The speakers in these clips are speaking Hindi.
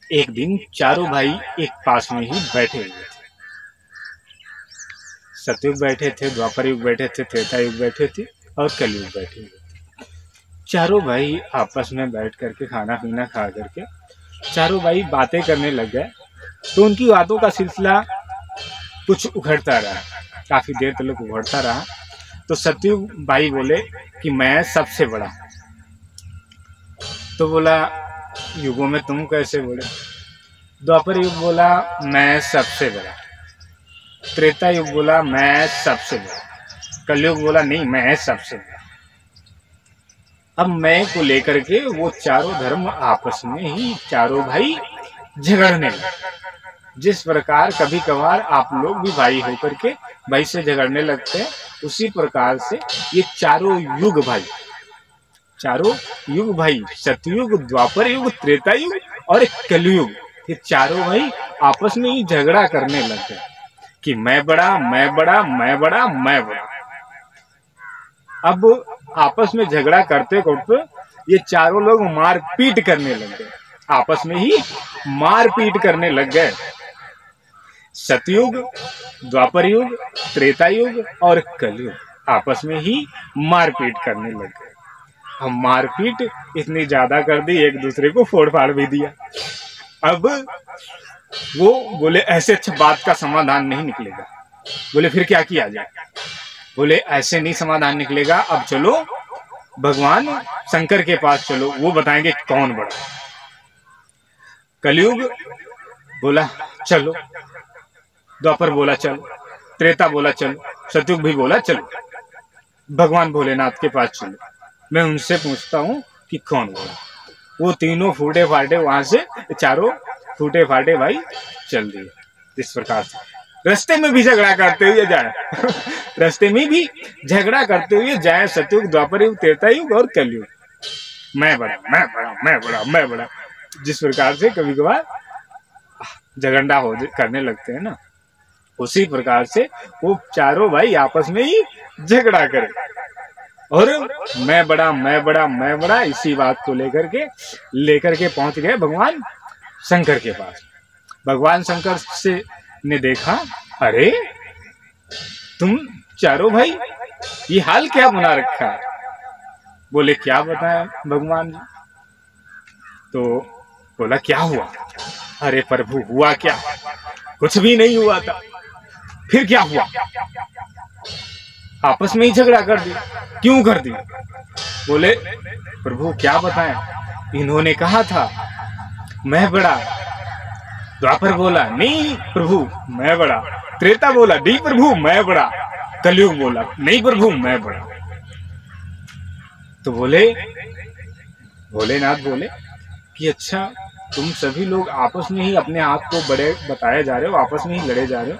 एक दिन चारों भाई एक पास में ही बैठे हुए थे। सतयुग बैठे थे, द्वापर युग बैठे थे, त्रेता युग बैठे थे और कलयुग बैठे हुए थे। चारों भाई आपस में बैठ करके खाना पीना खा करके चारों भाई बातें करने लग गए। तो उनकी बातों का सिलसिला कुछ उखड़ता रहा, काफी देर तक उखड़ता रहा। तो सतयुग भाई बोले कि मैं सबसे बड़ा। तो बोला युगों में तुम कैसे बोले? द्वापर युग बोला मैं सबसे बड़ा। त्रेता युग बोला मैं सबसे बड़ा। कलयुग बोला नहीं मैं सबसे बड़ा। अब मैं को लेकर के वो चारों धर्म आपस में ही चारों भाई झगड़ने लगे। जिस प्रकार कभी कभार आप लोग भी भाई होकर के भाई से झगड़ने लगते हैं, उसी प्रकार से ये चारों युग भाई सतयुग, द्वापर युग, त्रेता युग और कलयुग, ये चारों भाई आपस में ही झगड़ा करने लग गए कि मैं बड़ा, मैं बड़ा, मैं बड़ा, मैं बड़ा। अब आपस में झगड़ा करते करते ये चारों लोग मारपीट करने लग गए, आपस में ही मारपीट करने लग गए। सतयुग, द्वापर युग, त्रेता युग और कलयुग आपस में ही मारपीट करने लग गए। हम मारपीट इतनी ज्यादा कर दी, एक दूसरे को फोड़ फाड़ भी दिया। अब वो बोले ऐसे अच्छा बात का समाधान नहीं निकलेगा। बोले फिर क्या किया जाए? बोले ऐसे नहीं समाधान निकलेगा, अब चलो भगवान शंकर के पास चलो, वो बताएंगे कौन बड़ा। कलयुग बोला चलो, द्वापर बोला चलो, त्रेता बोला चलो, सतयुग भी बोला चलो, भगवान भोलेनाथ के पास चलो, मैं उनसे पूछता हूँ कि कौन बोला। वो तीनों फूटे फाटे वहां से चारों फूटे फाटे भाई चल दिए। इस प्रकार से रास्ते में भी झगड़ा करते हुए जाए रास्ते में भी झगड़ा करते हुए जाए सतयुग, द्वापर युग, त्रेता युग और कलयुग। मैं बड़ा, मैं बड़ा, मैं बड़ा, मैं बड़ा, जिस प्रकार से कभी कभार झगड़ा हो करने लगते हैं ना, उसी प्रकार से वो चारों भाई आपस में ही झगड़ा करे और मैं बड़ा, मैं बड़ा, मैं बड़ा, इसी बात को लेकर के पहुंच गए भगवान शंकर के पास। भगवान शंकर से ने देखा, अरे तुम चारों भाई ये हाल क्या बना रखा है? बोले क्या बताएं भगवान जी? तो बोला क्या हुआ? अरे प्रभु हुआ क्या? कुछ भी नहीं हुआ था। फिर क्या हुआ? आपस में ही झगड़ा कर दिया। क्यों कर दिया? बोले प्रभु क्या बताएं, इन्होंने कहा था मैं बड़ा, द्वापर बोला नहीं प्रभु मैं बड़ा, त्रेता बोला नहीं प्रभु मैं बड़ा, कलयुग बोला नहीं प्रभु मैं बड़ा। तो बोले भोलेनाथ बोले कि अच्छा तुम सभी लोग आपस में ही अपने आप को बड़े बताए जा रहे हो, आपस में ही लड़े जा रहे हो,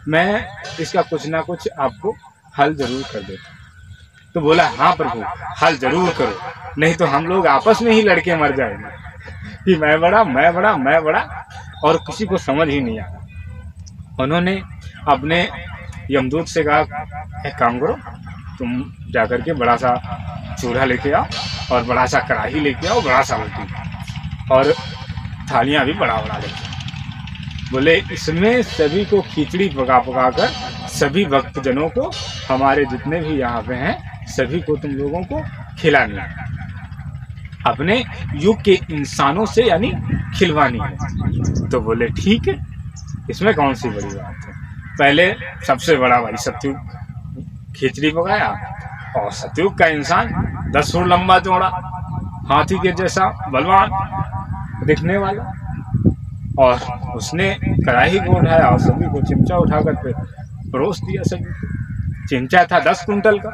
मैं इसका कुछ ना कुछ आपको हल जरूर कर देता। तो बोला हाँ प्रभु हल जरूर करो, नहीं तो हम लोग आपस में ही लड़के मर जाएंगे कि मैं बड़ा, मैं बड़ा, मैं बड़ा, और किसी को समझ ही नहीं आया। उन्होंने अपने यमदूत से कहा एक काम करो, तुम जाकर के बड़ा सा चूल्हा लेके आओ और बड़ा सा कढ़ाई लेके आओ, बड़ा सा रोटी और थालियां भी बड़ा बड़ा लेके आओ। बोले इसमें सभी को खिचड़ी पका पका कर सभी भक्तजनों को, हमारे जितने भी यहाँ पे हैं सभी को तुम लोगों को खिलानी है, अपने युग के इंसानों से यानी खिलवानी है। तो बोले ठीक है, इसमें कौन सी बड़ी बात है। पहले सबसे बड़ा भाई सतयुग खिचड़ी पकाया और सतयुग का इंसान 10 फुट लंबा चौड़ा, हाथी के जैसा बलवान दिखने वाला, और उसने कढ़ाई को उठाया और सभी को चिमचा उठाकर के परोस दिया। सभी चिमचा था 10 कुंटल का,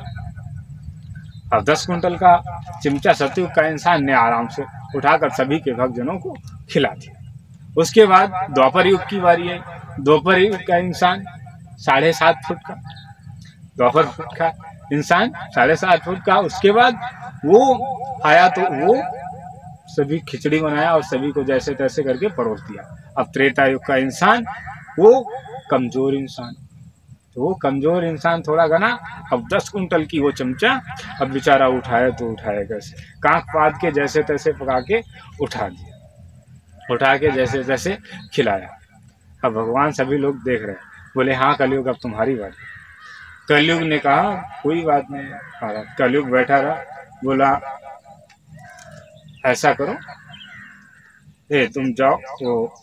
अब 10 कुंटल का चिमचा सतयुग का इंसान ने आराम से उठाकर सभी के भक्तजनों को खिला दिया। उसके बाद द्वापर युग की बारी है। द्वापर युग का इंसान 7.5 फुट का, द्वापर फुट का इंसान 7.5 फुट का। उसके बाद वो आया तो वो सभी खिचड़ी बनाया और सभी को जैसे तैसे करके परोस दिया। अब त्रेता युग का इंसान वो कमजोर इंसान, तो वो कमजोर इंसान थोड़ा घना, अब 10 कुंटल की वो चमचा, अब बेचारा उठाया तो उठाया कैसे, कांख पात के जैसे तैसे पका के उठा दिया। उठा के जैसे तैसे खिलाया। अब भगवान सभी लोग देख रहे हैं, बोले हाँ कलयुग अब तुम्हारी बारी। कलयुग ने कहा कोई बात नहीं महाराज। कलयुग बैठा रहा, बोला ऐसा करो, तुम जाओ वो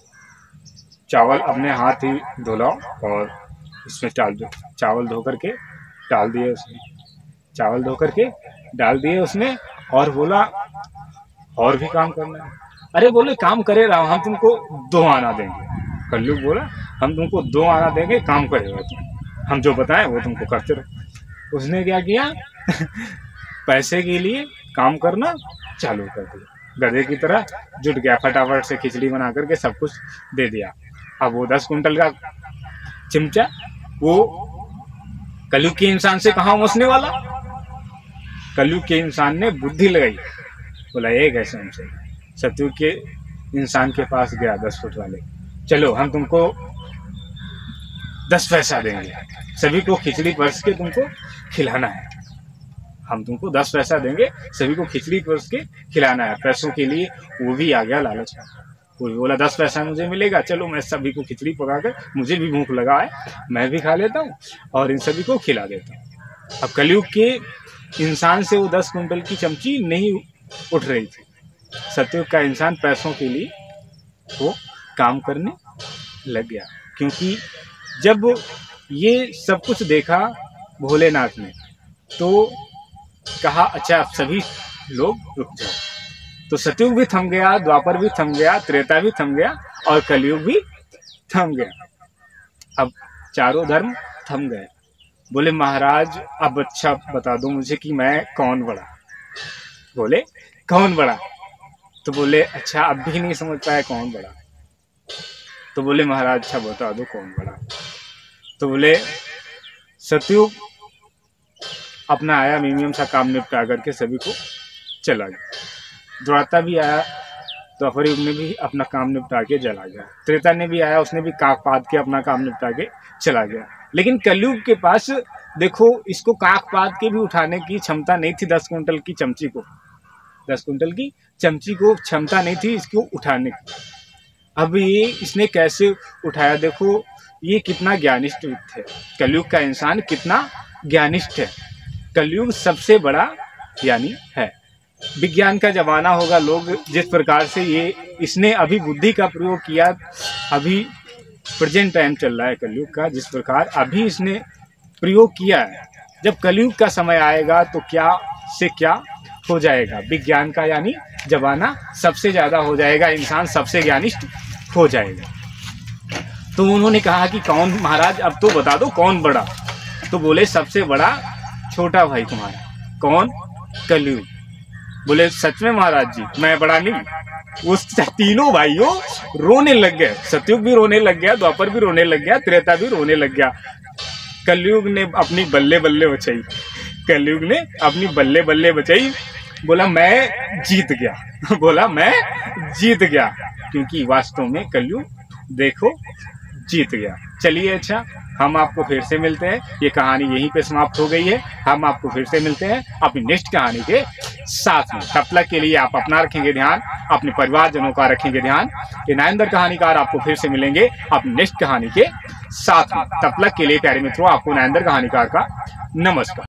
चावल अपने हाथ ही धुलाओ और इसमें डाल दो। चावल धो करके डाल दिए उसमें, चावल धो करके डाल दिए उसमें, और बोला और भी काम करना है। अरे बोले काम करे रहा, हम तुमको 2 आना देंगे। कलयुग बोला हम तुमको 2 आना देंगे, काम करेगा तुम, हम जो बताएं वो तुमको करते रहो। उसने क्या किया पैसे के लिए काम करना चालू कर दिया, गधे की तरह जुट गया, फटाफट से खिचड़ी बना करके सब कुछ दे दिया। अब वो 10 कुंटल का चिमचा वो कलयुग के इंसान से कहाँ मसने वाला। कलयुग के इंसान ने बुद्धि लगाई, बोला ये कैसे हमसे। सतयुग के इंसान के पास गया 10 फुट वाले, चलो हम तुमको 10 पैसा देंगे, सभी को खिचड़ी परस के तुमको खिलाना है। हम तुमको 10 पैसा देंगे, सभी को खिचड़ी परस के खिलाना है। पैसों के लिए वो भी आ गया लालच में, वो भी बोला 10 पैसा मुझे मिलेगा, चलो मैं सभी को खिचड़ी पकाकर, मुझे भी भूख लगा है, मैं भी खा लेता हूँ और इन सभी को खिला देता हूँ। अब कलयुग के इंसान से वो 10 कुंटल की चमची नहीं उठ रही थी। सतयुग का इंसान पैसों के लिए वो काम करने लग गया, क्योंकि जब ये सब कुछ देखा भोलेनाथ ने तो कहा अच्छा अब सभी लोग रुक जाओ। तो सतयुग भी थम गया, द्वापर भी थम गया, त्रेता भी थम गया और कलयुग भी थम गया। अब चारों धर्म थम गए। बोले महाराज अब अच्छा बता दो मुझे कि मैं कौन बड़ा। बोले कौन बड़ा। तो बोले अच्छा अब भी नहीं समझ पाया कौन बड़ा। तो बोले महाराज अच्छा बता दो कौन बड़ा। तो बोले सतयुग अपना आया, मीडियम सा काम निपटा करके सभी को चला गया। द्वाता भी आया, द्वापर युग ने भी अपना काम निपटा के चला गया। त्रेता ने भी आया, उसने भी काक पात के अपना काम निपटा के चला गया। लेकिन कलयुग के पास देखो इसको काक पात के भी उठाने की क्षमता नहीं थी। 10 कुंटल की चमची को, 10 कुंटल की चमची को क्षमता नहीं थी इसको उठाने की। अब ये इसने कैसे उठाया, देखो ये कितना ज्ञानिष्ठ है। कलयुग का इंसान कितना ज्ञानिष्ठ है। कलयुग सबसे बड़ा ज्ञानी है। विज्ञान का जमाना होगा, लोग जिस प्रकार से ये इसने अभी बुद्धि का प्रयोग किया, अभी प्रेजेंट टाइम चल रहा है कलयुग का, जिस प्रकार अभी इसने प्रयोग किया है, जब कलयुग का समय आएगा तो क्या से क्या हो जाएगा। विज्ञान का यानी जमाना सबसे ज्यादा हो जाएगा, इंसान सबसे ज्ञानिष्ठ हो जाएगा। तो उन्होंने कहा कि कौन महाराज अब तो बता दो कौन बड़ा। तो बोले सबसे बड़ा छोटा भाई तुम्हारा। कौन? कलयुग। बोले सच में महाराज जी मैं बड़ा नहीं। उस तीनों भाइयों रोने लग गए। सतयुग भी रोने लग गया, द्वापर भी रोने लग गया, त्रेता भी रोने लग गया। कलयुग ने अपनी बल्ले बल्ले बचाई। कलयुग ने अपनी बल्ले बल्ले बचाई। बोला मैं जीत गया। बोला मैं जीत गया, क्योंकि वास्तव में कलयुग देखो जीत गया। चलिए अच्छा हम आपको फिर से मिलते हैं। ये कहानी यहीं पे समाप्त हो गई है। हम आपको फिर से मिलते हैं अपनी नेक्स्ट कहानी के साथ में। तब तक के लिए आप अपना रखेंगे ध्यान, अपने परिवारजनों का रखेंगे ध्यान। ये नरेंद्र कहानीकार आपको फिर से मिलेंगे अपनी नेक्स्ट कहानी के साथ में। तब तक के लिए प्यारे मित्रों आपको नरेंद्र कहानीकार का नमस्कार।